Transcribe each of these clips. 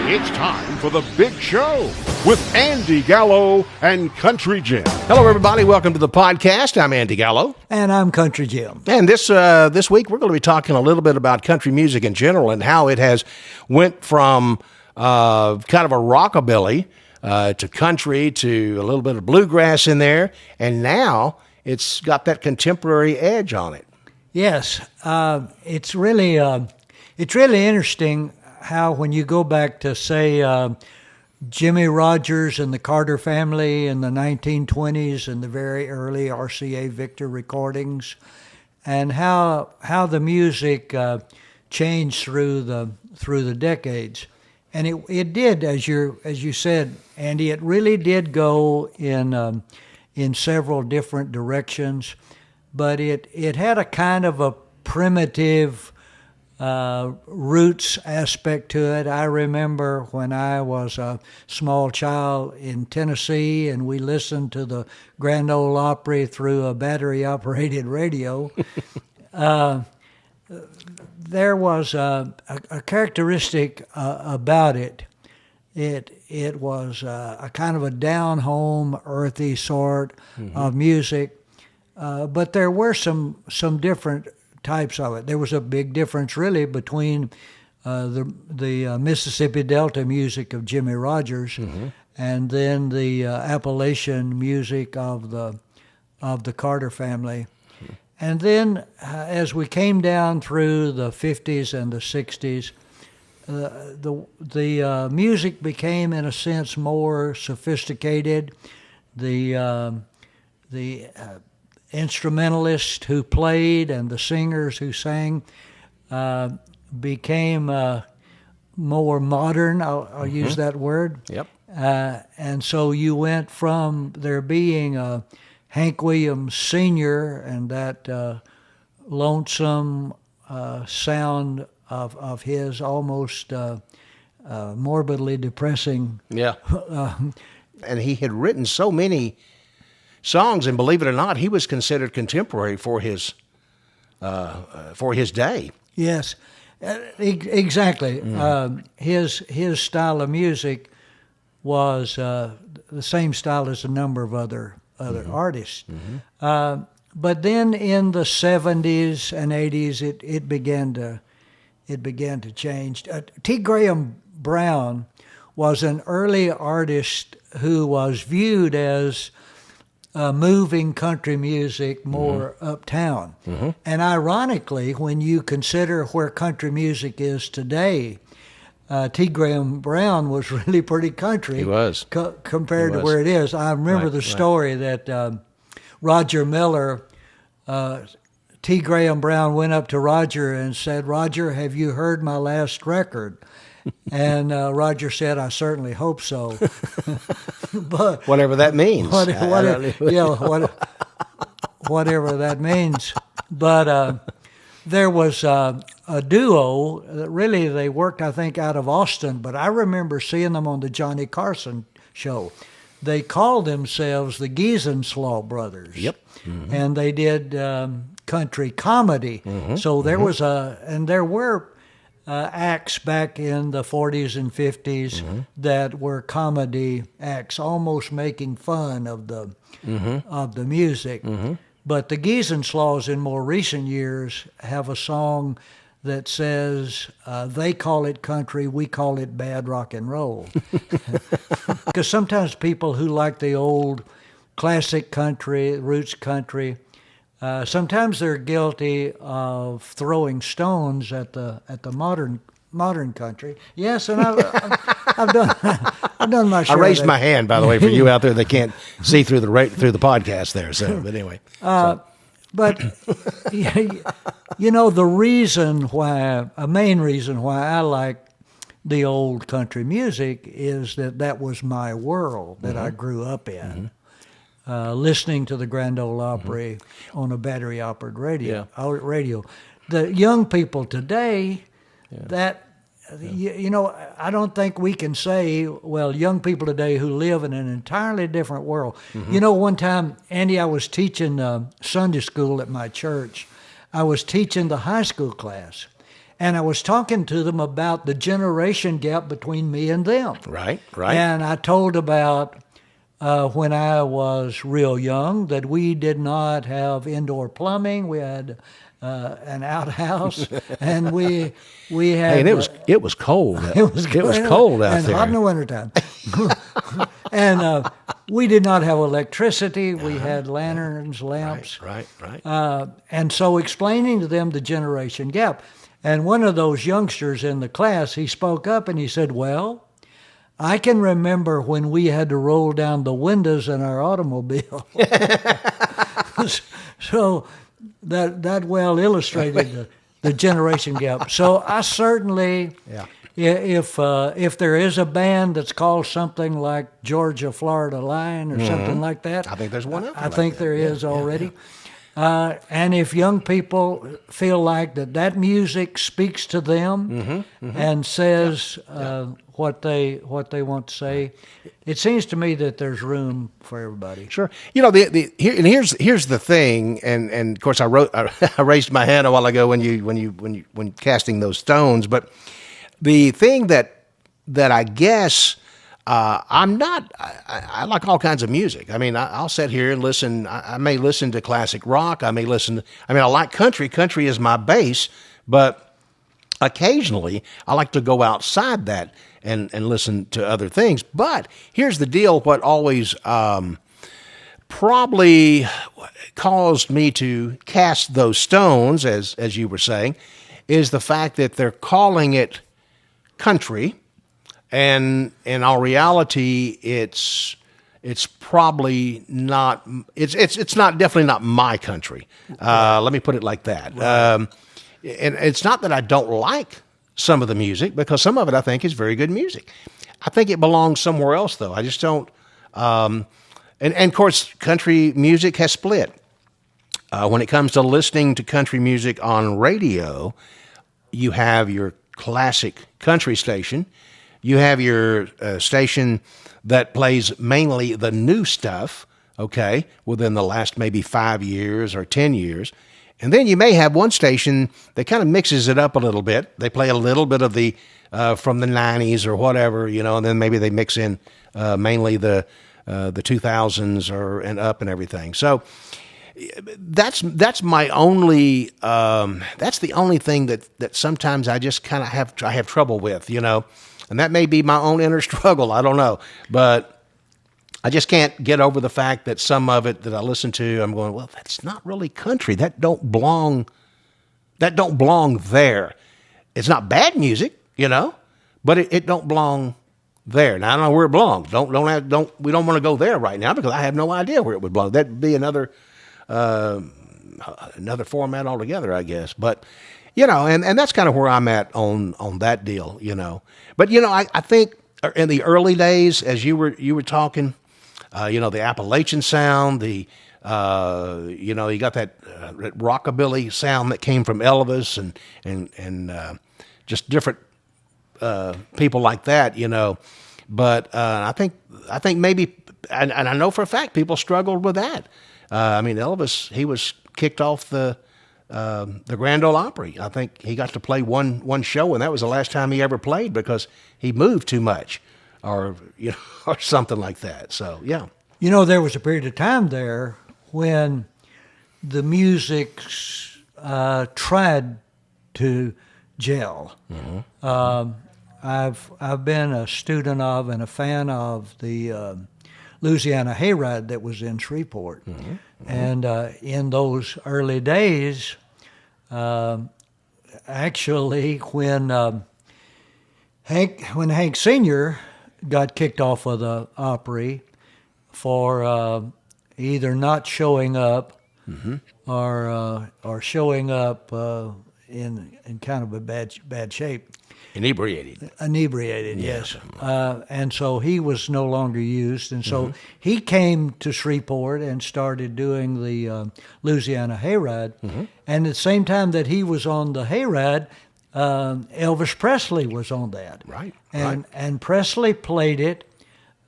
It's time for the big show with Andy Gallo and Country Jim. Hello, everybody. Welcome to the podcast. I'm Andy Gallo. And I'm Country Jim. And this week, we're going to be talking a little bit about country music in general and how it has went from kind of a rockabilly to country to a little bit of bluegrass in there. And now it's got that contemporary edge on it. Yes. It's really interesting how when you go back to, say, Jimmy Rogers and the Carter family in the 1920s and the very early RCA Victor recordings, and how the music changed through the decades, and it did, as you said, Andy, it really did go in several different directions, but it had a kind of a primitive roots aspect to it. I remember when I was a small child in Tennessee and we listened to the Grand Ole Opry through a battery-operated radio. There was a characteristic about it. It was a kind of a down-home, earthy sort of music, but there were some different types of it. There was a big difference, really, between the Mississippi Delta music of Jimmy Rogers and then the Appalachian music of the Carter family. And then, as we came down through the 50s and the 60s, the music became, in a sense, more sophisticated. The instrumentalists who played and the singers who sang became more modern. I'll use that word. Yep. And so you went from there being a Hank Williams Sr. and that lonesome sound of his, almost morbidly depressing. Yeah. And he had written so many songs, and believe it or not, he was considered contemporary for his day. Yes, exactly. His style of music was the same style as a number of other artists. But then in the 70s and 80s, it began to change. T. Graham Brown was an early artist who was viewed as moving country music more uptown. And ironically, when you consider where country music is today, T. Graham Brown was really pretty country. He was. Compared to where it is. I remember the story that Roger Miller, T. Graham Brown went up to Roger and said, "Roger, have you heard my last record?" And Roger said, "I certainly hope so." But whatever that means. Whatever that means. But there was a duo that really they worked, I think, out of Austin. But I remember seeing them on the Johnny Carson show. They called themselves the Giesenslaw Brothers. Yep. And they did country comedy. So there was there were acts back in the 40s and 50s that were comedy acts, almost making fun of the music. But the Giesenslaws in more recent years have a song that says, they call it country, we call it bad rock and roll. Because sometimes people who like the old classic country, roots country, sometimes they're guilty of throwing stones at the modern country. Yes, and I've done my share. I raised my hand, by the way, for you out there that can't see through the podcast there. So, but anyway. But a main reason why I like the old country music is that was my world that I grew up in. Listening to the Grand Ole Opry on a battery-operated radio. The young people today, I don't think we can say, well, young people today who live in an entirely different world. One time, Andy, I was teaching Sunday school at my church. I was teaching the high school class, and I was talking to them about the generation gap between me and them. Right, right. And I told about when I was real young that we did not have indoor plumbing. We had an outhouse, and we had. Hey, and it was cold. It was cold out and there. hot in the wintertime. And we did not have electricity. We had lanterns, lamps. Right. And so explaining to them the generation gap. And one of those youngsters in the class, he spoke up and he said, well, I can remember when we had to roll down the windows in our automobile. So that well illustrated the generation gap. So I certainly, if there is a band that's called something like Georgia Florida Line or something like that, I think there's one out there. I think there is already. And if young people feel like that music speaks to them and says what they want to say, it seems to me that there's room for everybody. Sure. You know, here's the thing, and of course I raised my hand a while ago when casting those stones, but the thing that I guess. I'm not. I like all kinds of music. I mean, I'll sit here and listen. I may listen to classic rock. I like country. Country is my base, but occasionally I like to go outside that and listen to other things. But here's the deal: what always probably caused me to cast those stones, as you were saying, is the fact that they're calling it country. And in all reality, it's probably not. It's not definitely not my country. Let me put it like that. Right. And it's not that I don't like some of the music, because some of it I think is very good music. I think it belongs somewhere else, though. I just don't. And of course, country music has split. When it comes to listening to country music on radio, you have your classic country station. You have your station that plays mainly the new stuff, okay, within the last maybe 5 years or 10 years. And then you may have one station that kind of mixes it up a little bit. They play a little bit of the from the 90s or whatever, and then maybe they mix in mainly the 2000s and up and everything. So that's my only that's the only thing that sometimes I just kind of have trouble with, And that may be my own inner struggle. I don't know. But I just can't get over the fact that some of it that I listen to, I'm going, well, that's not really country. That don't belong there. It's not bad music, but it don't belong there. Now, I don't know where it belongs. We don't want to go there right now because I have no idea where it would belong. That'd be another format altogether, I guess. But and that's kind of where I'm at on that deal, But I think in the early days, as you were talking, the Appalachian sound, you got that rockabilly sound that came from Elvis and just different people like that, But I think maybe, and I know for a fact people struggled with that. Elvis, he was kicked off the Grand Ole Opry. I think he got to play one show, and that was the last time he ever played because he moved too much, or or something like that. So yeah, there was a period of time there when the music tried to gel. Mm-hmm. I've been a student of and a fan of the Louisiana Hayride that was in Shreveport. Mm-hmm. And in those early days, actually, when Hank Sr. got kicked off of the Opry for either not showing up or showing up in kind of a bad shape. Inebriated, yes. And so he was no longer used. And so he came to Shreveport and started doing the Louisiana Hayride. Mm-hmm. And at the same time that he was on the Hayride, Elvis Presley was on that. Right. And Presley played it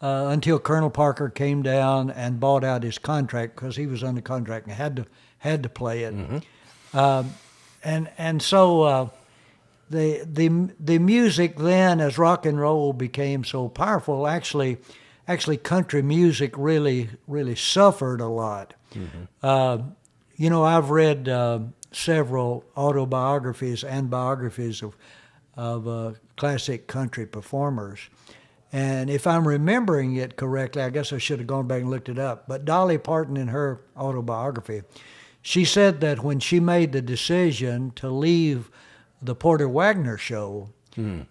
until Colonel Parker came down and bought out his contract because he was under contract and had to play it. Mm-hmm. And so the music then, as rock and roll became so powerful, actually country music really suffered a lot. I've read several autobiographies and biographies of classic country performers. And if I'm remembering it correctly, I guess I should have gone back and looked it up. But Dolly Parton, in her autobiography, she said that when she made the decision to leave the Porter Wagner show,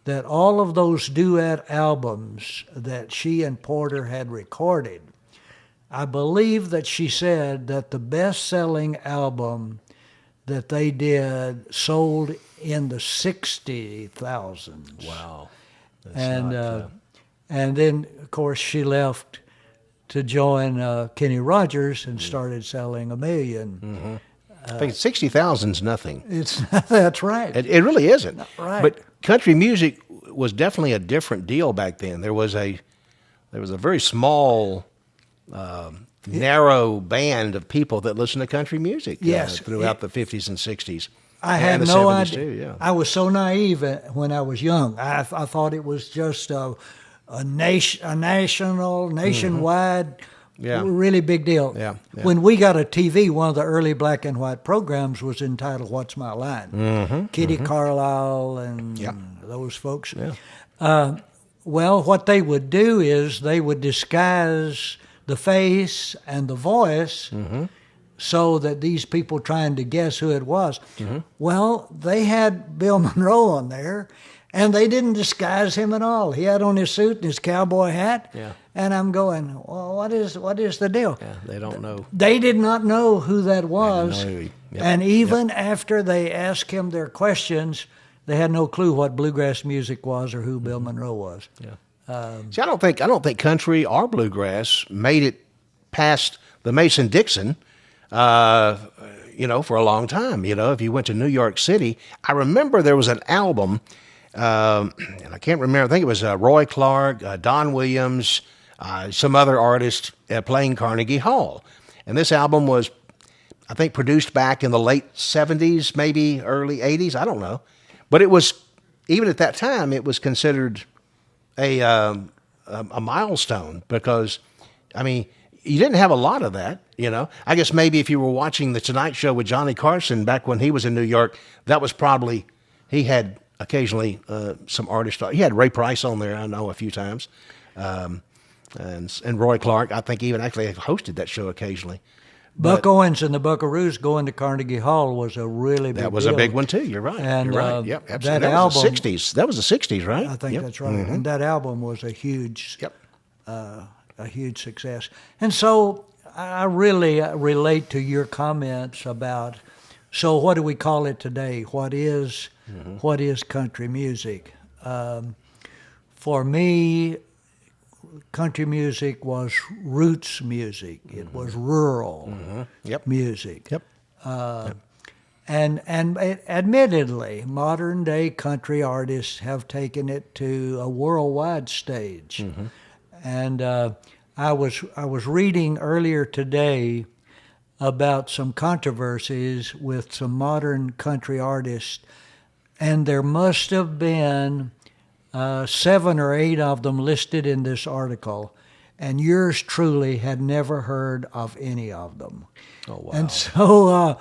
that all of those duet albums that she and Porter had recorded, I believe that she said that the best-selling album that they did sold in the 60,000s. Wow. And then, of course, she left to join Kenny Rogers and started selling 1 million. I think 60,000's nothing. That's right. It really isn't. Right. But country music was definitely a different deal back then. There was a very small, narrow band of people that listened to country music. Yes. Throughout the 50s and 60s. I had and the no 70s idea. Too, yeah. I was so naive when I was young. I thought it was just a nationwide, really big deal. Yeah. When we got a TV, one of the early black and white programs was entitled "What's My Line?" Kitty Carlisle and those folks. Yeah. Well, what they would do is they would disguise the face and the voice so that these people trying to guess who it was. Well, they had Bill Monroe on there, and they didn't disguise him at all. He had on his suit and his cowboy hat. Yeah. And I'm going, well, what is the deal? Yeah, they don't know. They did not know who that was. Yep. And even after they asked him their questions, they had no clue what bluegrass music was or who Bill Monroe was. Yeah. See, I don't think country or bluegrass made it past the Mason-Dixon, for a long time. If you went to New York City, I remember there was an album, and I can't remember. I think it was Roy Clark, Don Williams, some other artists playing Carnegie Hall. And this album was, I think, produced back in the late 70s, maybe early 80s. I don't know. But it was, even at that time, it was considered a milestone because, I mean, you didn't have a lot of that, I guess maybe if you were watching The Tonight Show with Johnny Carson back when he was in New York, that was probably, he had occasionally some artists. He had Ray Price on there, I know, a few times. And Roy Clark, I think, even actually hosted that show occasionally. Buck Owens and the Buckaroos going to Carnegie Hall was a really big deal. That was a big one, too. You're right. And, You're right. Yep, absolutely. That was album, the 60s. That was the 60s, right? I think that's right. And that album was a huge success. And so I really relate to your comments about, so what do we call it today? What is country music? For me, country music was roots music. It was rural music. Yep. And admittedly, modern day country artists have taken it to a worldwide stage. And I was reading earlier today about some controversies with some modern country artists, and there must have been 7 or 8 of them listed in this article, and yours truly had never heard of any of them. Oh, wow. And so,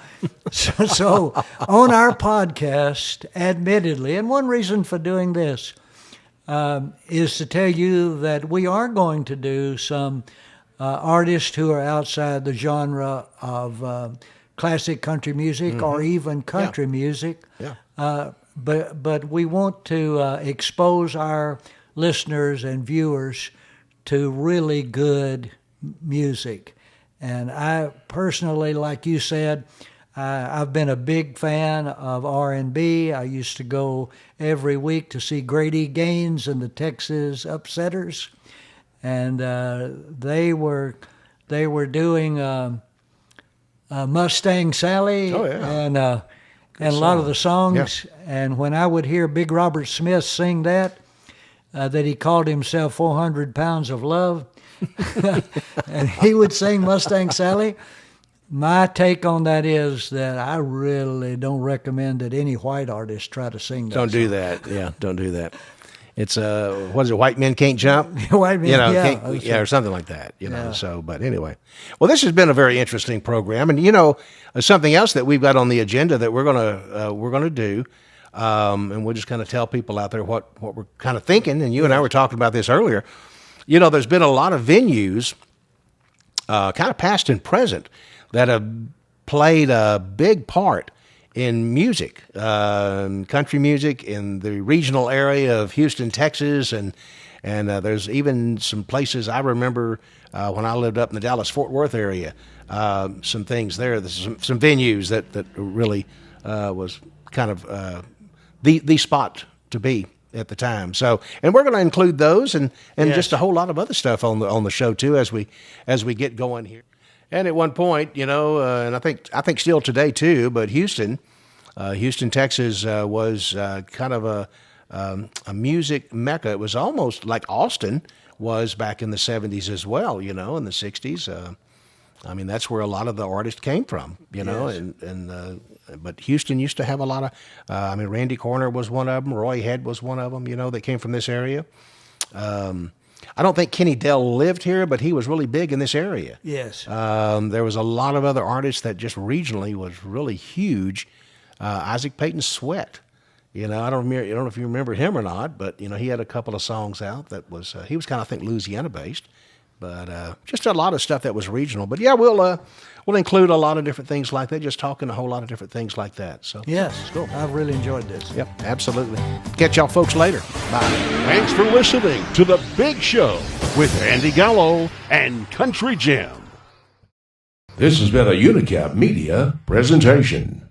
so on our podcast, admittedly, and one reason for doing this is to tell you that we are going to do some artists who are outside the genre of classic country music or even country music. Yeah. But we want to expose our listeners and viewers to really good music. And I personally, like you said, I've been a big fan of R&B. I used to go every week to see Grady Gaines and the Texas Upsetters, and they were doing Mustang Sally and a lot of the songs. Yeah. And when I would hear Big Robert Smith sing that he called himself 400 Pounds of Love, and he would sing Mustang Sally, My take on that is that I really don't recommend that any white artist try to sing that. Don't do that. Yeah, don't do that. It's what is it? White men can't jump. White men, yeah, or something like that. So, but anyway, well, this has been a very interesting program, and something else that we've got on the agenda that we're gonna do, and we'll just kind of tell people out there what we're kind of thinking. And you and I were talking about this earlier. There's been a lot of venues, kind of past and present, that have played a big part in music, country music in the regional area of Houston, Texas, and there's even some places I remember when I lived up in the Dallas-Fort Worth area, some things there. There's some venues that really was kind of the spot to be at the time. So, and we're going to include those and just a whole lot of other stuff on the show too as we get going here. And at one point, and I think still today too, but Houston, Texas was kind of a music mecca. It was almost like Austin was back in the 70s as well, in the 60s. That's where a lot of the artists came from, but Houston used to have a lot of, Randy Corner was one of them, Roy Head was one of them, that came from this area. I don't think Kenny Dell lived here, but he was really big in this area. Yes. There was a lot of other artists that just regionally was really huge. Isaac Payton Sweat, I don't know if you remember him or not, but he had a couple of songs out that was he was kind of, I think, Louisiana based, but just a lot of stuff that was regional. But yeah, we'll include a lot of different things like that. Just talking a whole lot of different things like that. So yes, it's cool. I've really enjoyed this. Yep, absolutely. Catch y'all folks later. Bye. Thanks for listening to The Big Show with Andy Gallo and Country Jim. This has been a Unicap Media presentation.